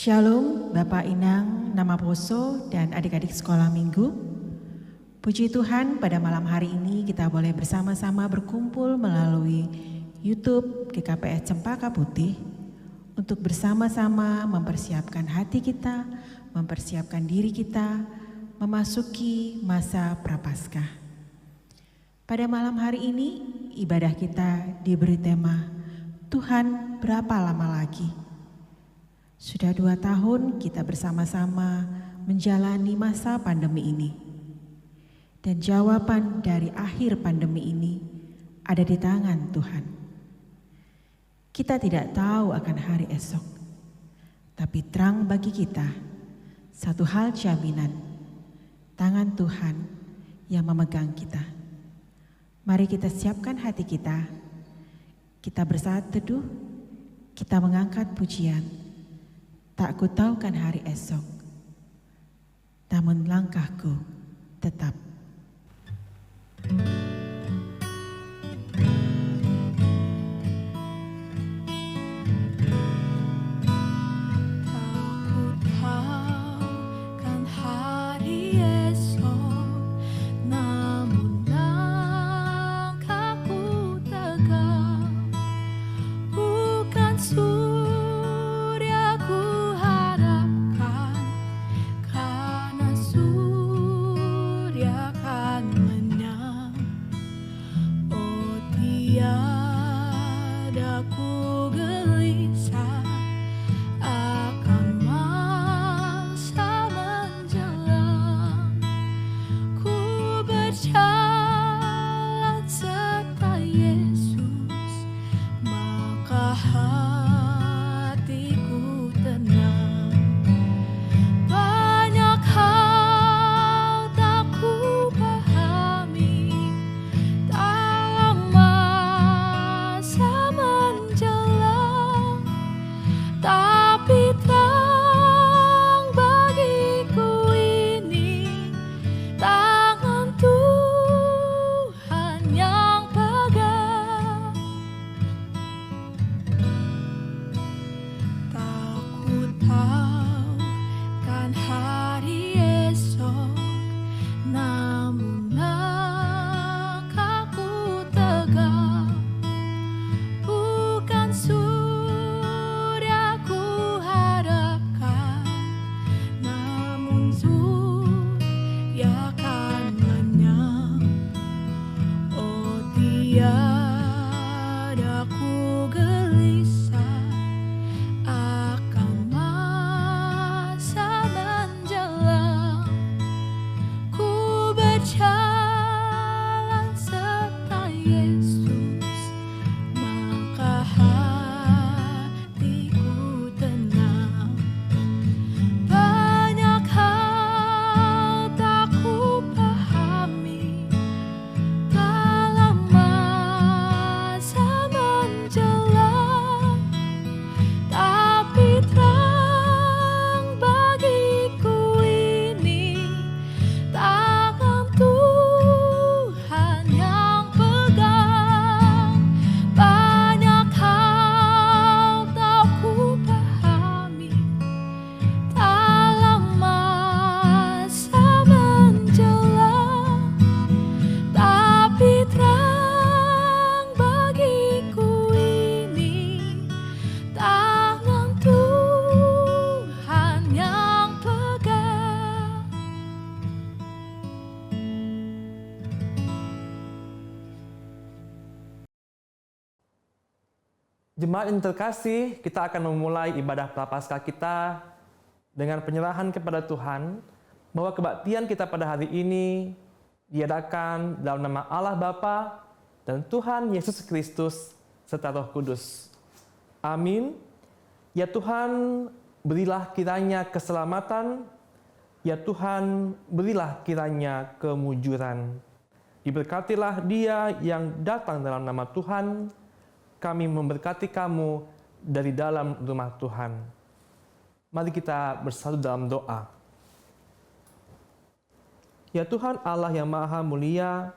Shalom Bapak Inang, Nama Poso, dan adik-adik sekolah minggu. Puji Tuhan pada malam hari ini kita boleh bersama-sama berkumpul melalui YouTube GKPS Cempaka Putih untuk bersama-sama mempersiapkan hati kita, mempersiapkan diri kita, memasuki masa Prapaskah. Pada malam hari ini ibadah kita diberi tema Tuhan berapa lama lagi? Sudah 2 tahun kita bersama-sama menjalani masa pandemi ini. Dan jawaban dari akhir pandemi ini ada di tangan Tuhan. Kita tidak tahu akan hari esok, tapi terang bagi kita satu hal jaminan, tangan Tuhan yang memegang kita. Mari kita siapkan hati kita bersaat teduh, kita mengangkat pujian. Tak kutaukan hari esok, namun langkahku tetap. Jemaat yang terkasih, kita akan memulai ibadah Prapaskah kita dengan penyerahan kepada Tuhan bahwa kebaktian kita pada hari ini diadakan dalam nama Allah Bapa dan Tuhan Yesus Kristus serta Roh Kudus. Amin. Ya Tuhan, berilah kiranya keselamatan. Ya Tuhan, berilah kiranya kemujuran. Diberkatilah dia yang datang dalam nama Tuhan. Kami memberkati kamu dari dalam rumah Tuhan. Mari kita bersatu dalam doa. Ya Tuhan Allah yang Maha Mulia,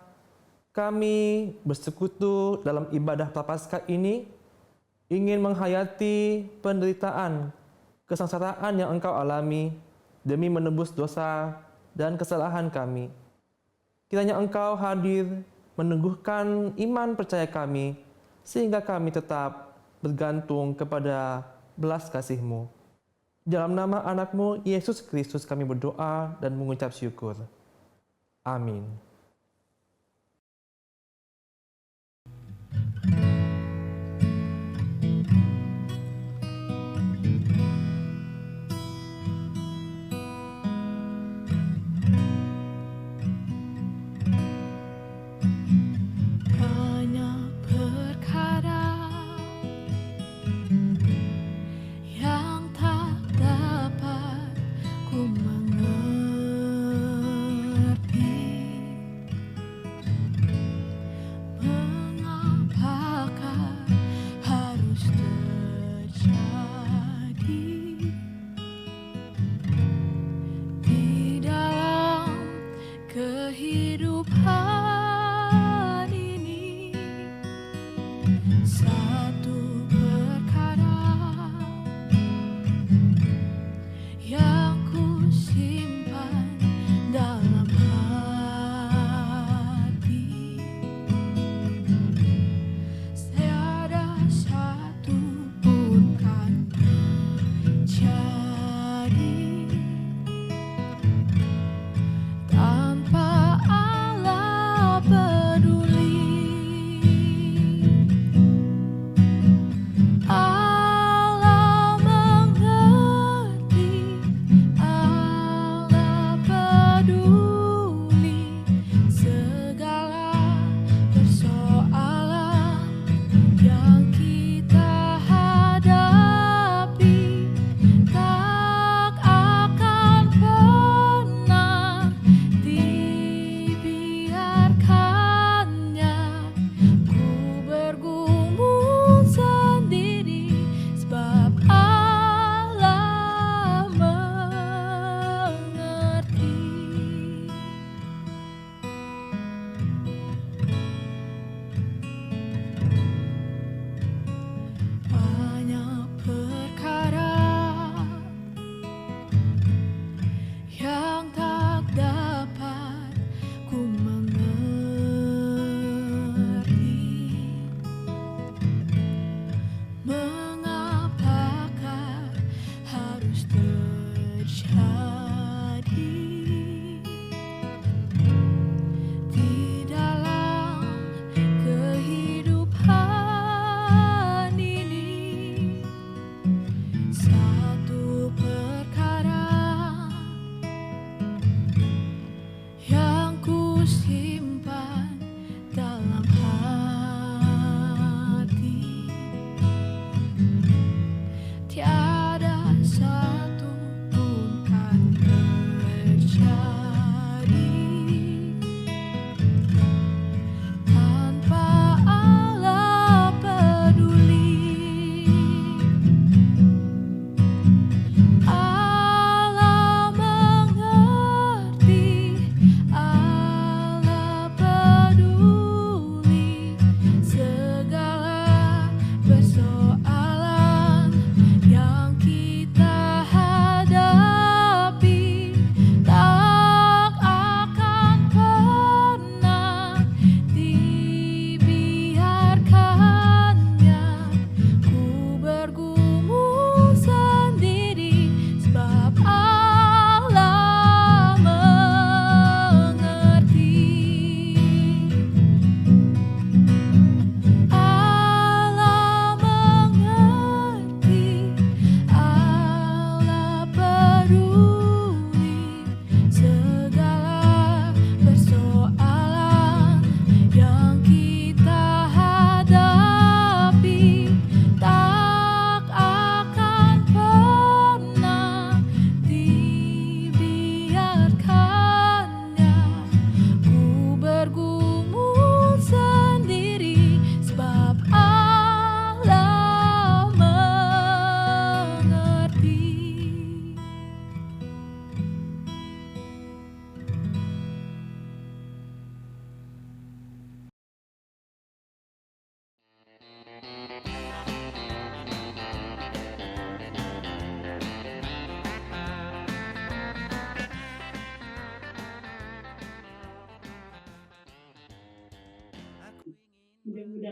kami bersekutu dalam ibadah Prapaskah ini ingin menghayati penderitaan kesengsaraan yang Engkau alami demi menebus dosa dan kesalahan kami. Kiranya Engkau hadir meneguhkan iman percaya kami, sehingga kami tetap bergantung kepada belas kasih-Mu. Dalam nama anak-Mu, Yesus Kristus, kami berdoa dan mengucap syukur. Amin.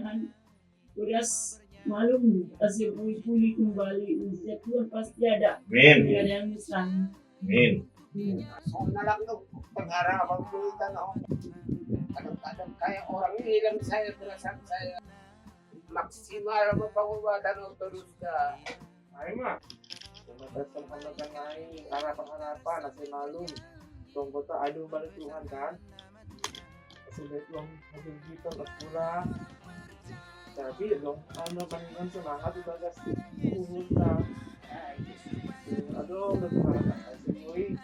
Tuhan beras malum hasil pulih kembali. Setiap Tuhan pasti ada. Amin. Tidak ada yang mustahil. Amin. Soalnya lang tuh pengharapan kita no. Kadang-kadang kayak orang hilang saya perasaan saya maksimal pengobatan terus dah. Ayo mah. Teman-teman lain harapan-harapan nasi malum. Tunggu tuh aduh balik Tuhan kan. Sudah Tuhan hasil kita berpulang. Tapi dong, kan semangat itu guys. Kita. Aduh, udah semangat asli.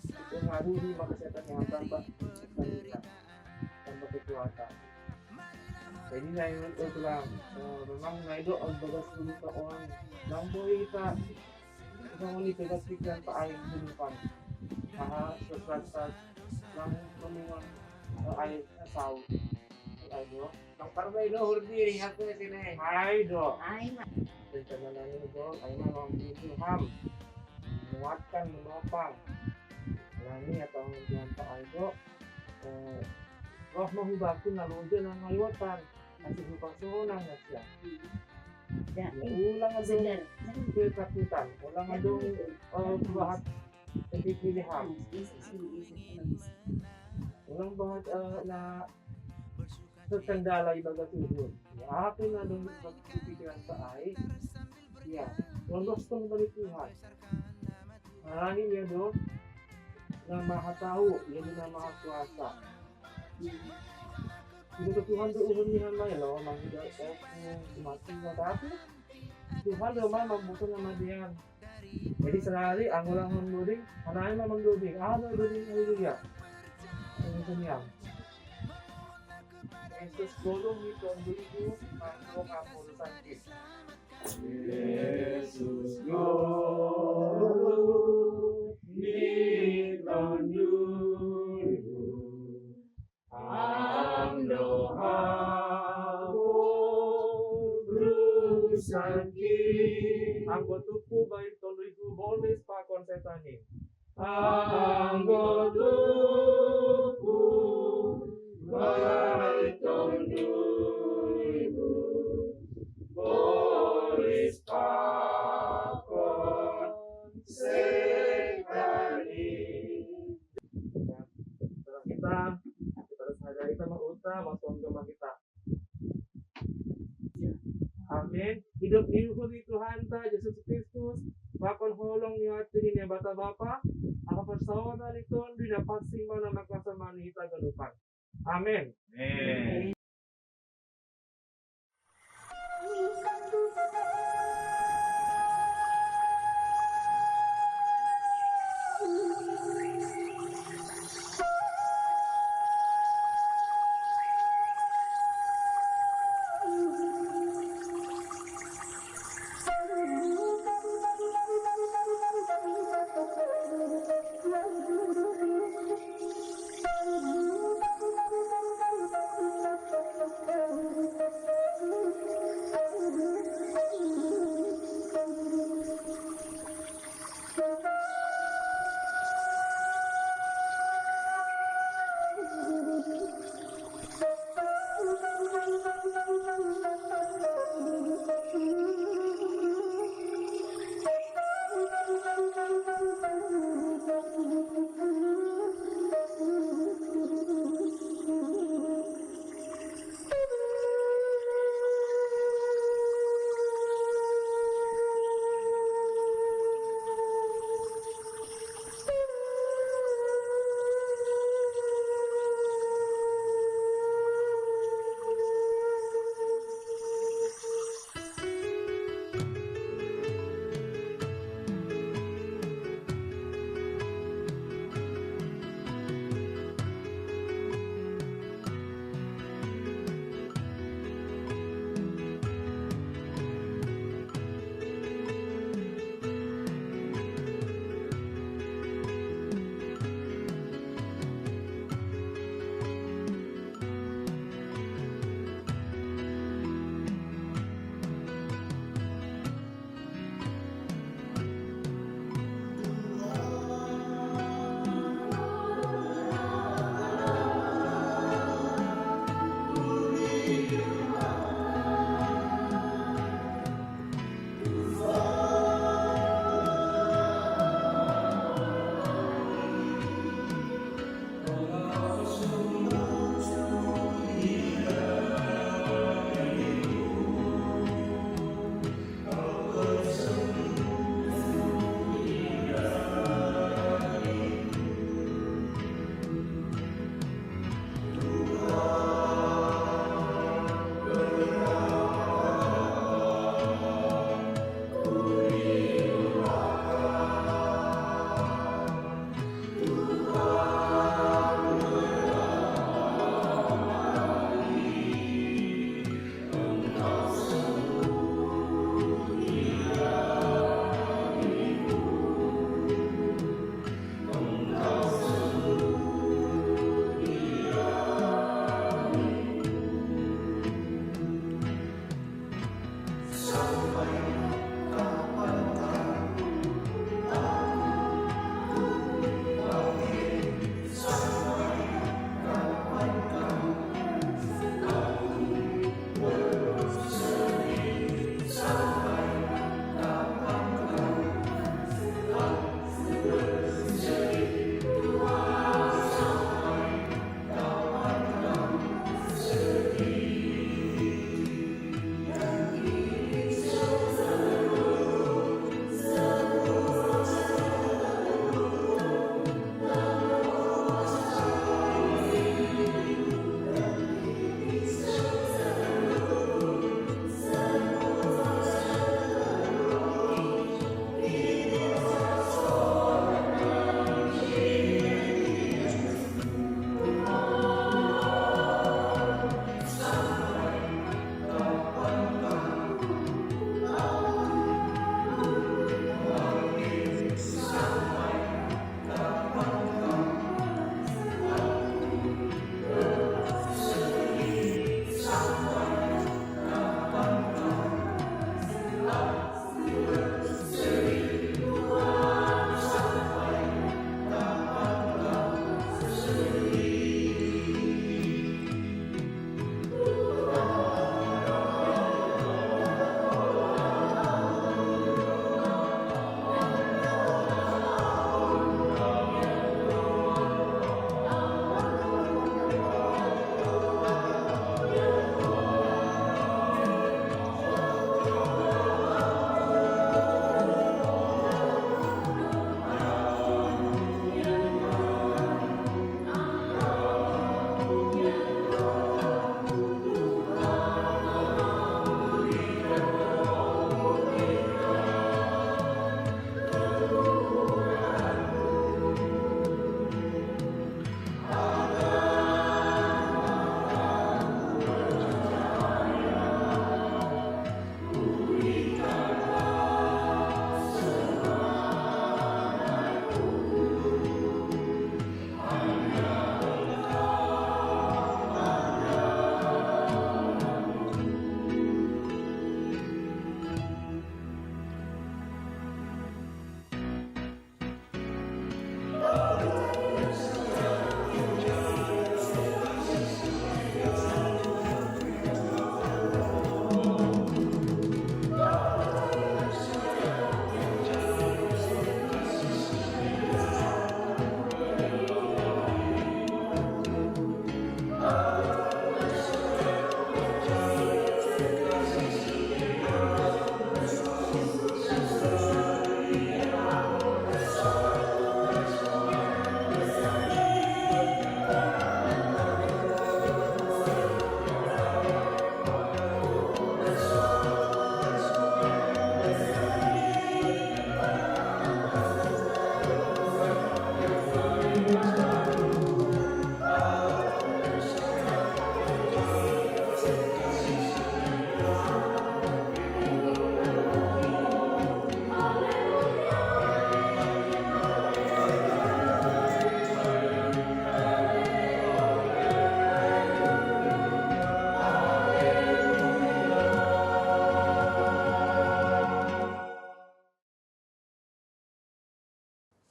Itu ngaruh nih maka kesehatan yang tambah stamina, tambah kekuatan. Jadi saya ingin bilang, memang nah itu bagas dulu ke orang. Yang boleh kita mau dipegas pikiran Pak Aing di depan. Sesuatu yang peminat air tahu. Ayo, nang parmay lohur diri hati sini. Hai do. Hai mah. Perjalanan ini do, ayo mah Tuhan menguatkan, menopang. Nah ini atau Tuhan Pak Ayo, roh menghibahkan lalu aja nang ngayutan. Kasih lupa sonang ngasih. Ya, ulang aja ketakutan, ulang aja buat pilihan. Ulang bahas na terkendala ibadah Tuhan. Ya, apa yang ada di pikiran saya? Ya, lolos kembali Tuhan. Nah ini ya dong, yang maha tahu, yang maha kuasa. Itu Tuhan berurusan lain loh, memang tidak mati tapi Tuhan memang membutuhkan nama dia. Jadi sehari anggulang loading, anaknya memang loading, ada loading haleluya. Ini Yesus golong itu dulu mampu ngapur sakit. Yesus golong itu dulu amdoa sakit. Anggotuku baik toluiku bolis pakon setani. Anggotuku baik toluiku bolis pakon setani. Kita harus sadari sama utama masuk agama kita. Amin. Hidup di Tuhan ta Yesus Kristus. Bakon holong ni hati ni bata bapa. Apa persona itu didapat sing mana makasa manita galupan. Amin. Amin.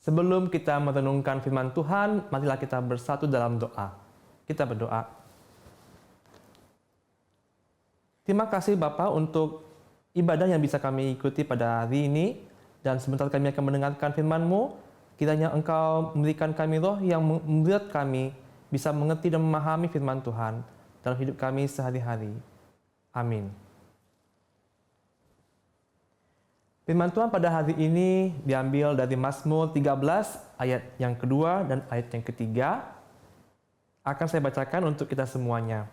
Sebelum kita merenungkan firman Tuhan, marilah kita bersatu dalam doa. Kita berdoa. Terima kasih Bapa untuk ibadah yang bisa kami ikuti pada hari ini, dan sebentar kami akan mendengarkan firman-Mu. Kiranya Engkau memberikan kami roh yang membuat kami bisa mengerti dan memahami firman Tuhan dalam hidup kami sehari-hari. Amin. Firman Tuhan pada hari ini diambil dari Mazmur 13 ayat yang kedua dan ayat yang ketiga. Akan saya bacakan untuk kita semuanya.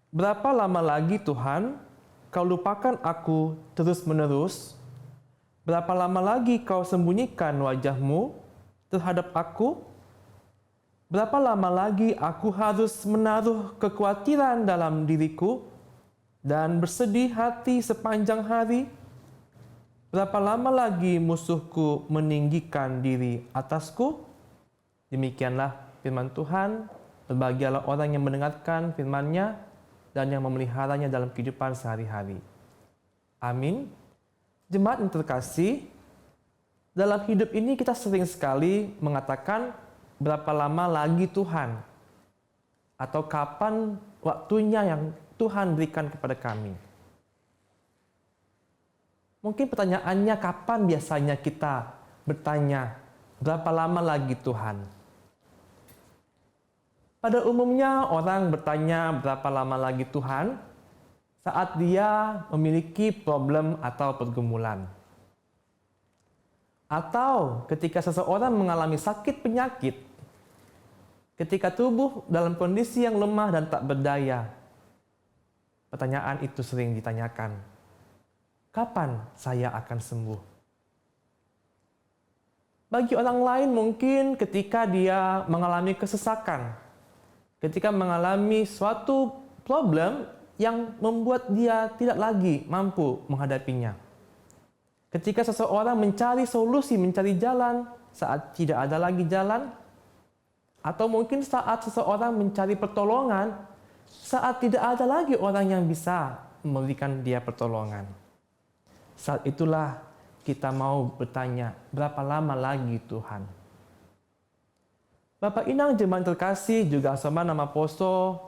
Berapa lama lagi Tuhan, Kau lupakan aku terus-menerus? Berapa lama lagi Kau sembunyikan wajah-Mu terhadap aku? Berapa lama lagi aku harus menaruh kekhawatiran dalam diriku dan bersedih hati sepanjang hari? Berapa lama lagi musuhku meninggikan diri atasku? Demikianlah firman Tuhan. Berbahagialah orang yang mendengarkan firman-Nya dan yang memeliharanya dalam kehidupan sehari-hari. Amin. Jemaat yang terkasih, dalam hidup ini kita sering sekali mengatakan berapa lama lagi Tuhan, atau kapan waktunya yang Tuhan berikan kepada kami. Mungkin pertanyaannya, kapan biasanya kita bertanya, berapa lama lagi Tuhan? Pada umumnya orang bertanya berapa lama lagi Tuhan saat dia memiliki problem atau pergumulan. Atau ketika seseorang mengalami sakit penyakit, ketika tubuh dalam kondisi yang lemah dan tak berdaya. Pertanyaan itu sering ditanyakan, kapan saya akan sembuh? Bagi orang lain mungkin ketika dia mengalami kesesakan, ketika mengalami suatu problem yang membuat dia tidak lagi mampu menghadapinya. Ketika seseorang mencari solusi, mencari jalan saat tidak ada lagi jalan, atau mungkin saat seseorang mencari pertolongan saat tidak ada lagi orang yang bisa memberikan dia pertolongan. Saat itulah kita mau bertanya, berapa lama lagi Tuhan? Bapak Inang jemaat terkasih, juga sama nama Poso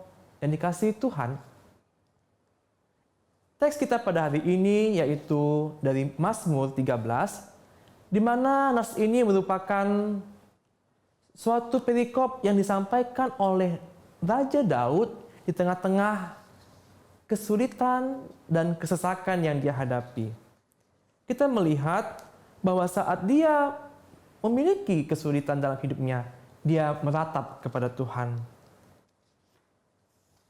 yang dikasihi Tuhan. Teks kita pada hari ini yaitu dari Mazmur 13, di mana nas ini merupakan suatu perikop yang disampaikan oleh Raja Daud di tengah-tengah kesulitan dan kesesakan yang dia hadapi. Kita melihat bahwa saat dia memiliki kesulitan dalam hidupnya, dia meratap kepada Tuhan.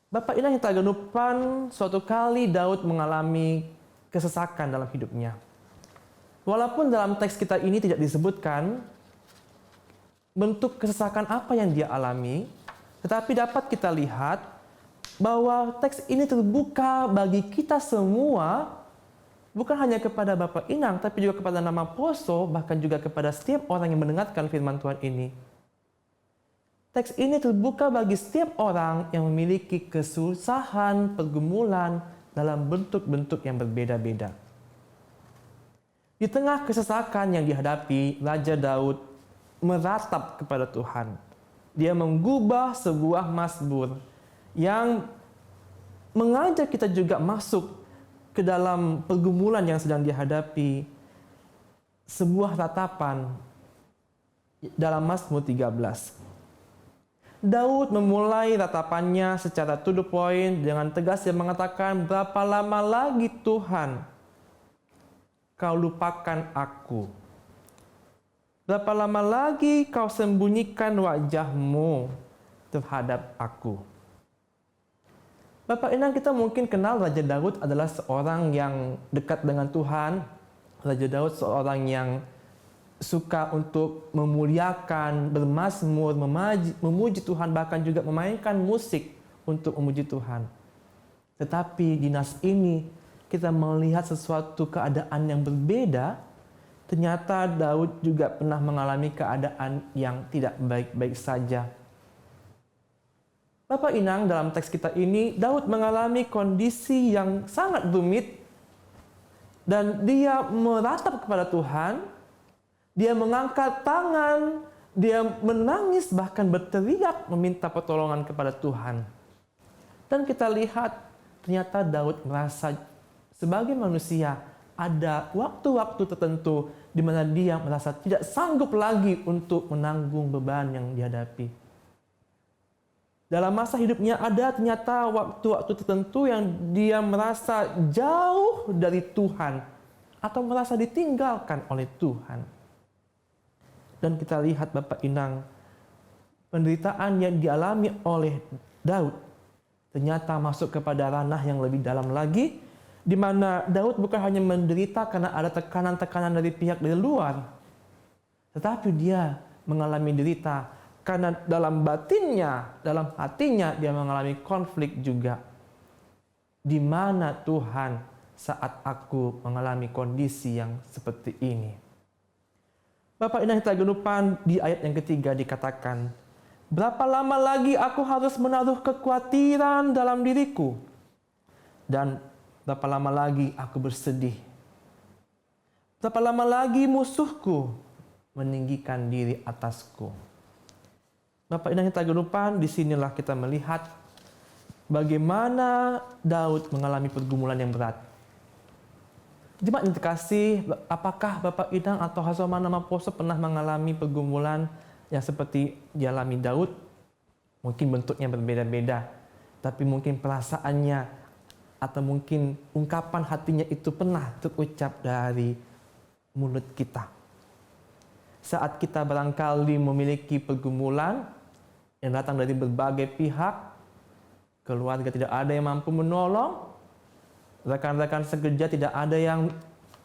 Bapak Inang yang tak genupan, suatu kali Daud mengalami kesesakan dalam hidupnya. Walaupun dalam teks kita ini tidak disebutkan bentuk kesesakan apa yang dia alami, tetapi dapat kita lihat bahwa teks ini terbuka bagi kita semua, bukan hanya kepada Bapak Inang, tapi juga kepada nama Poso, bahkan juga kepada setiap orang yang mendengarkan firman Tuhan ini. Teks ini terbuka bagi setiap orang yang memiliki kesusahan, pergumulan dalam bentuk-bentuk yang berbeda-beda. Di tengah kesesakan yang dihadapi, Raja Daud meratap kepada Tuhan. Dia menggubah sebuah mazmur yang mengajak kita juga masuk ke dalam pergumulan yang sedang dihadapi. Sebuah ratapan dalam Mazmur 13. Daud memulai ratapannya secara to the point dengan tegas yang mengatakan, berapa lama lagi Tuhan kau lupakan aku? Berapa lama lagi kau sembunyikan wajahmu terhadap aku? Bapak Inang, kita mungkin kenal Raja Daud adalah seorang yang dekat dengan Tuhan. Raja Daud seorang yang suka untuk memuliakan, bermazmur, memuji Tuhan, bahkan juga memainkan musik untuk memuji Tuhan. Tetapi di nas ini kita melihat sesuatu keadaan yang berbeda. Ternyata Daud juga pernah mengalami keadaan yang tidak baik-baik saja. Bapak Inang, dalam teks kita ini, Daud mengalami kondisi yang sangat rumit dan dia meratap kepada Tuhan. Dia mengangkat tangan, dia menangis, bahkan berteriak meminta pertolongan kepada Tuhan. Dan kita lihat ternyata Daud merasa sebagai manusia ada waktu-waktu tertentu di mana dia merasa tidak sanggup lagi untuk menanggung beban yang dihadapi. Dalam masa hidupnya ada ternyata waktu-waktu tertentu yang dia merasa jauh dari Tuhan atau merasa ditinggalkan oleh Tuhan. Dan kita lihat Bapak Inang, penderitaan yang dialami oleh Daud ternyata masuk kepada ranah yang lebih dalam lagi, di mana Daud bukan hanya menderita karena ada tekanan-tekanan dari pihak dari luar, tetapi dia mengalami derita karena dalam batinnya, dalam hatinya dia mengalami konflik juga. Di mana Tuhan saat aku mengalami kondisi yang seperti ini? Bapak Inang kita genupan, di ayat yang ketiga dikatakan, berapa lama lagi aku harus menaruh kekhawatiran dalam diriku? Dan berapa lama lagi aku bersedih? Berapa lama lagi musuhku meninggikan diri atasku? Bapak Inang Tagenupan, disinilah kita melihat bagaimana Daud mengalami pergumulan yang berat. Jemaat yang terkasih, apakah Bapak Inang atau Hasoman Namaposo pernah mengalami pergumulan yang seperti dialami Daud? Mungkin bentuknya berbeda-beda, tapi mungkin perasaannya atau mungkin ungkapan hatinya itu pernah terucap dari mulut kita. Saat kita barangkali memiliki pergumulan yang datang dari berbagai pihak, keluarga tidak ada yang mampu menolong, rekan-rekan sekerja tidak ada yang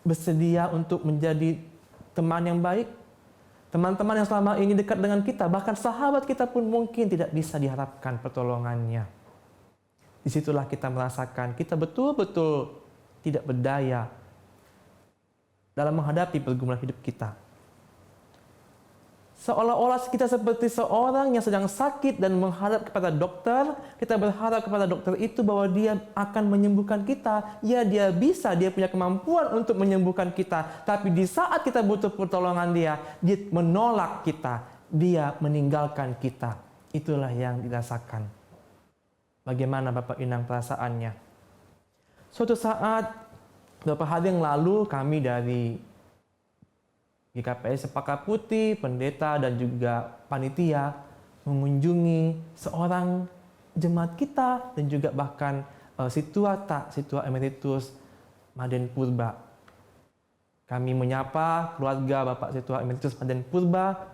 bersedia untuk menjadi teman yang baik, teman-teman yang selama ini dekat dengan kita, bahkan sahabat kita pun mungkin tidak bisa diharapkan pertolongannya. Disitulah kita merasakan kita betul-betul tidak berdaya dalam menghadapi pergumulan hidup kita. Seolah-olah kita seperti seorang yang sedang sakit dan menghadap kepada dokter. Kita berharap kepada dokter itu bahwa dia akan menyembuhkan kita. Ya, dia bisa, dia punya kemampuan untuk menyembuhkan kita. Tapi di saat kita butuh pertolongan dia menolak kita. Dia meninggalkan kita. Itulah yang dirasakan. Bagaimana Bapak Inang perasaannya? Suatu saat, beberapa hari yang lalu kami dari GKPS Sepaka Putih, pendeta dan juga panitia mengunjungi seorang jemaat kita dan juga bahkan Situa Emeritus Maden Purba. Kami menyapa keluarga Bapak Situa Emeritus Maden Purba.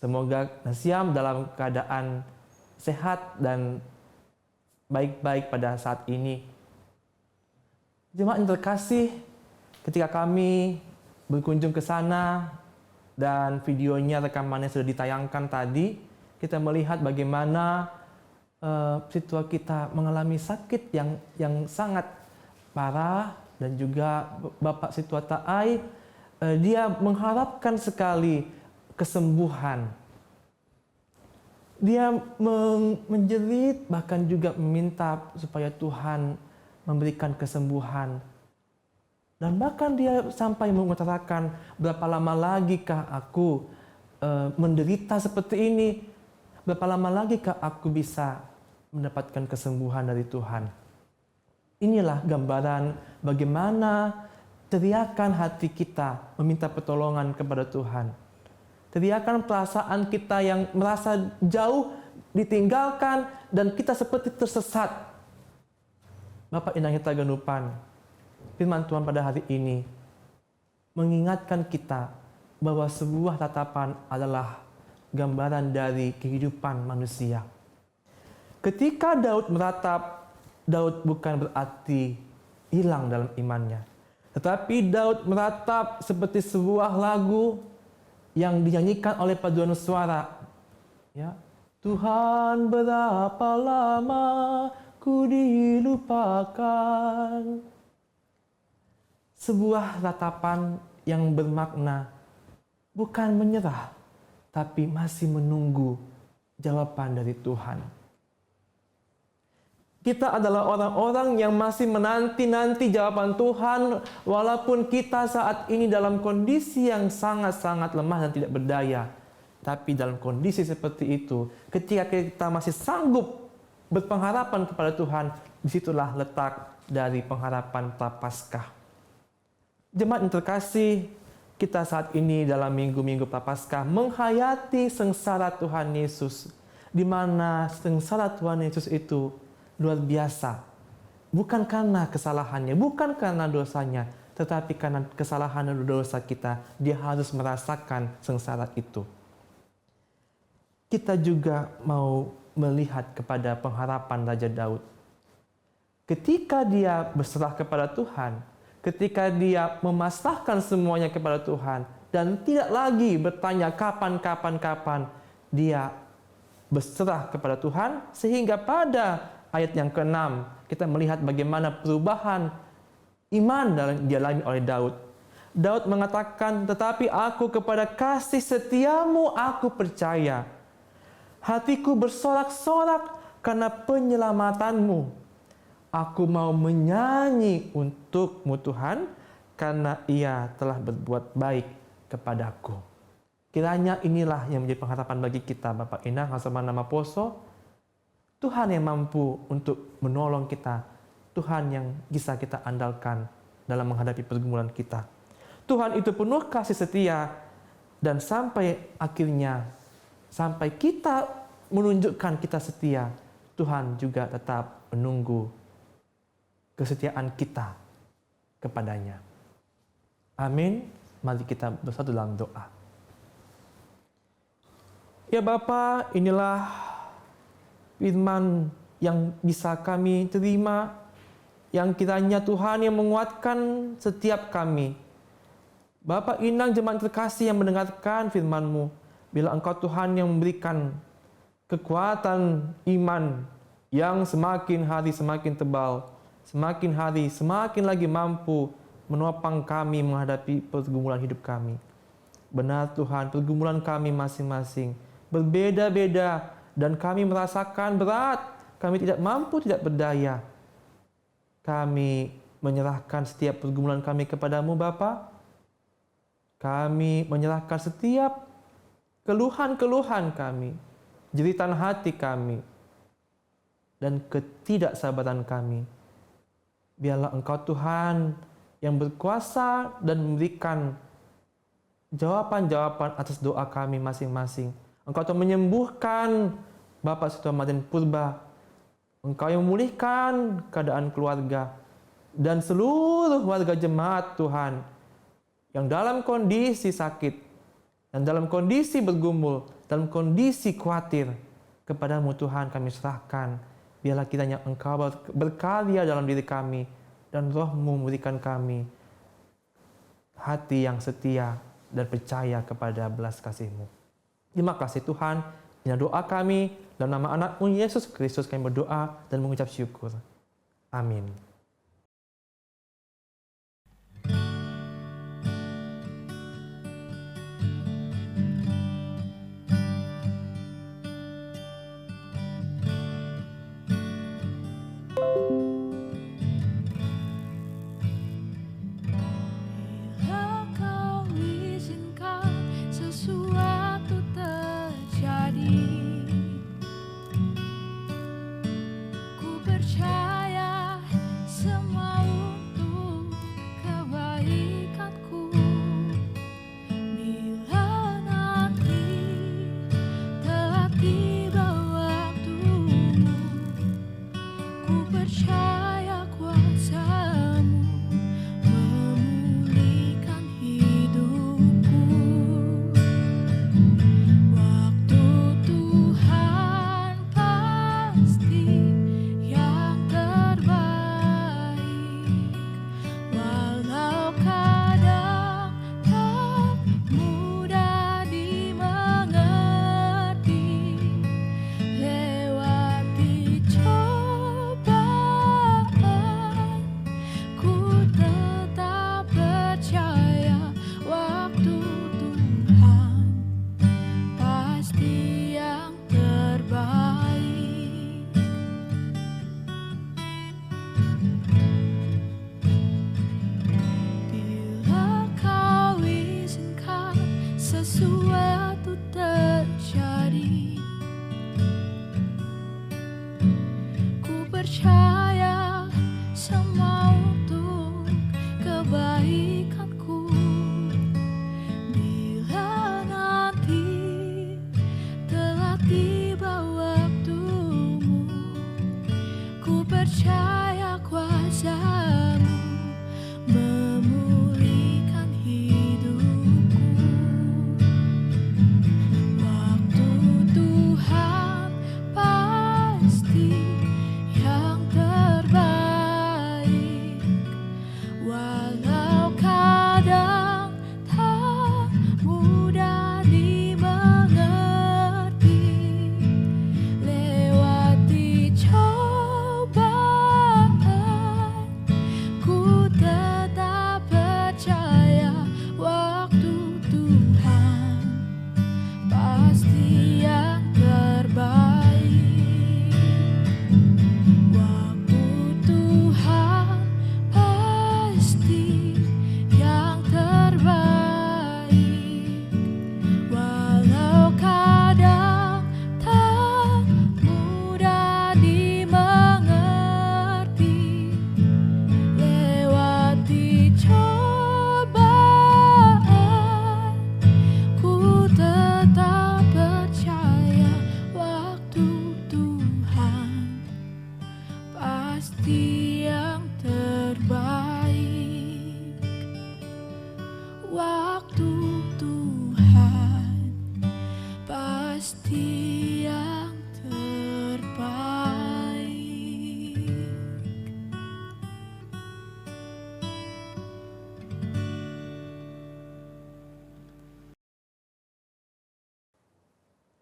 Semoga Nasiam dalam keadaan sehat dan baik-baik pada saat ini. Jemaat yang terkasih, ketika kami berkunjung ke sana dan videonya, rekamannya sudah ditayangkan tadi, kita melihat bagaimana Situa kita mengalami sakit yang sangat parah, dan juga Bapak Situa Taai, dia mengharapkan sekali kesembuhan. Dia menjerit, bahkan juga meminta supaya Tuhan memberikan kesembuhan. Dan bahkan dia sampai mengutarakan, berapa lama lagikah aku menderita seperti ini? Berapa lama lagikah aku bisa mendapatkan kesembuhan dari Tuhan? Inilah gambaran bagaimana teriakan hati kita meminta pertolongan kepada Tuhan. Teriakan perasaan kita yang merasa jauh, ditinggalkan, dan kita seperti tersesat. Bapak Inang Tagenupan, firman Tuhan pada hari ini mengingatkan kita bahwa sebuah tatapan adalah gambaran dari kehidupan manusia. Ketika Daud meratap, Daud bukan berarti hilang dalam imannya. Tetapi Daud meratap seperti sebuah lagu yang dinyanyikan oleh paduan suara. Ya, Tuhan, berapa lama ku dilupakan. Sebuah ratapan yang bermakna bukan menyerah, tapi masih menunggu jawaban dari Tuhan. Kita adalah orang-orang yang masih menanti-nanti jawaban Tuhan, walaupun kita saat ini dalam kondisi yang sangat-sangat lemah dan tidak berdaya. Tapi dalam kondisi seperti itu, ketika kita masih sanggup berpengharapan kepada Tuhan, disitulah letak dari pengharapan Prapaskah. Jemaat yang terkasih, kita saat ini dalam minggu-minggu Prapaskah menghayati sengsara Tuhan Yesus, di mana sengsara Tuhan Yesus itu luar biasa. Bukan karena kesalahannya, bukan karena dosanya, tetapi karena kesalahan dan dosa kita, dia harus merasakan sengsara itu. Kita juga mau melihat kepada pengharapan Raja Daud. Ketika dia berserah kepada Tuhan, ketika dia memasrahkan semuanya kepada Tuhan, dan tidak lagi bertanya kapan, dia berserah kepada Tuhan, sehingga pada ayat yang ke-6, kita melihat bagaimana perubahan iman yang dialami oleh Daud. Daud mengatakan, tetapi aku kepada kasih setiamu aku percaya. Hatiku bersorak-sorak karena penyelamatanmu. Aku mau menyanyi untuk-Mu Tuhan, karena Ia telah berbuat baik kepadaku. Kiranya inilah yang menjadi pengharapan bagi kita, Bapak Inang, Hasama Nama Poso. Tuhan yang mampu untuk menolong kita. Tuhan yang bisa kita andalkan dalam menghadapi pergumulan kita. Tuhan itu penuh kasih setia, dan sampai akhirnya, sampai kita menunjukkan kita setia, Tuhan juga tetap menunggu kesetiaan kita kepadanya. Amin. Mari kita bersatu dalam doa. Ya Bapa, inilah firman yang bisa kami terima, yang kiranya Tuhan yang menguatkan setiap kami. Bapa Inang, jemaat terkasih yang mendengarkan firman-Mu, bila Engkau Tuhan yang memberikan kekuatan iman yang semakin hari semakin tebal, semakin hari semakin lagi mampu menopang kami menghadapi pergumulan hidup kami. Benar Tuhan, pergumulan kami masing-masing berbeda-beda, dan kami merasakan berat, kami tidak mampu, tidak berdaya. Kami menyerahkan setiap pergumulan kami kepadamu Bapa. Kami menyerahkan setiap keluhan-keluhan kami, jeritan hati kami, dan ketidaksabaran kami. Biarlah Engkau Tuhan yang berkuasa dan memberikan jawaban-jawaban atas doa kami masing-masing. Engkau Tuhan menyembuhkan Bapak Setua Maden Purba. Engkau yang memulihkan keadaan keluarga dan seluruh warga jemaat Tuhan yang dalam kondisi sakit dan dalam kondisi bergumul, dalam kondisi khawatir. Kepadamu Tuhan kami serahkan. Biarlah kiranya Engkau berkarya dalam diri kami, dan Roh-Mu memberikan kami hati yang setia dan percaya kepada belas kasih-Mu. Terima kasih Tuhan. Ini doa kami, dalam nama anak-Mu Yesus Kristus kami berdoa dan mengucap syukur. Amin.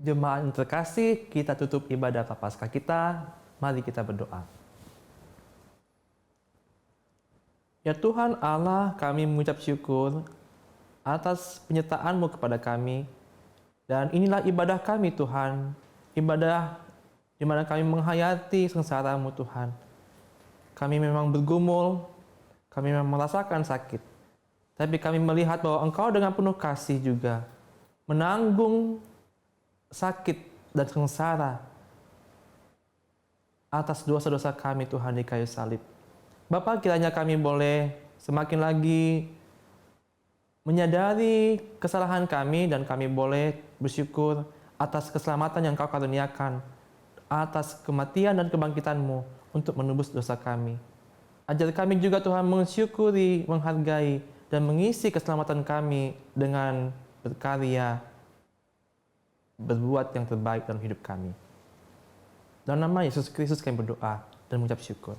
Jemaat yang terkasih, kita tutup ibadah Prapaskah kita. Mari kita berdoa. Ya Tuhan Allah, kami mengucap syukur atas penyertaan-Mu kepada kami. Dan inilah ibadah kami Tuhan, ibadah di mana kami menghayati sengsara-Mu Tuhan. Kami memang bergumul, kami memang merasakan sakit. Tapi kami melihat bahwa Engkau dengan penuh kasih juga menanggung sakit dan sengsara atas dosa-dosa kami Tuhan di kayu salib. Bapa, kiranya kami boleh semakin lagi menyadari kesalahan kami dan kami boleh bersyukur atas keselamatan yang Kau karuniakan, atas kematian dan kebangkitan-Mu untuk menebus dosa kami. Ajar kami juga Tuhan mensyukuri, menghargai, dan mengisi keselamatan kami dengan berkarya, berbuat yang terbaik dalam hidup kami. Dalam nama Yesus Kristus kami berdoa dan mengucap syukur.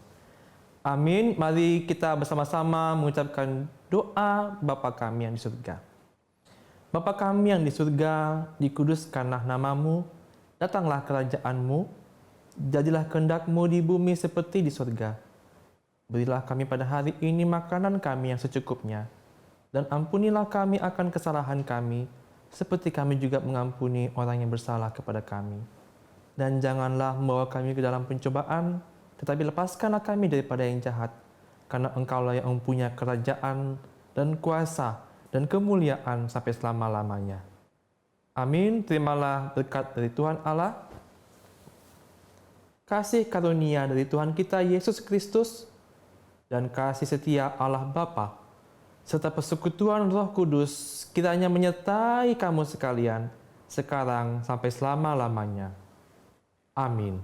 Amin. Mari kita bersama-sama mengucapkan doa Bapa kami yang di surga. Bapa kami yang di surga, dikuduskanlah nama-Mu, datanglah kerajaan-Mu, jadilah kehendak-Mu di bumi seperti di surga. Berilah kami pada hari ini makanan kami yang secukupnya, dan ampunilah kami akan kesalahan kami, seperti kami juga mengampuni orang yang bersalah kepada kami. Dan janganlah membawa kami ke dalam pencobaan, tetapi lepaskanlah kami daripada yang jahat, karena Engkaulah yang mempunyai kerajaan dan kuasa dan kemuliaan sampai selama-lamanya. Amin. Terimalah berkat dari Tuhan Allah, kasih karunia dari Tuhan kita Yesus Kristus, dan kasih setia Allah Bapa, serta persekutuan Roh Kudus kiranya menyertai kamu sekalian, sekarang sampai selama-lamanya. Amin.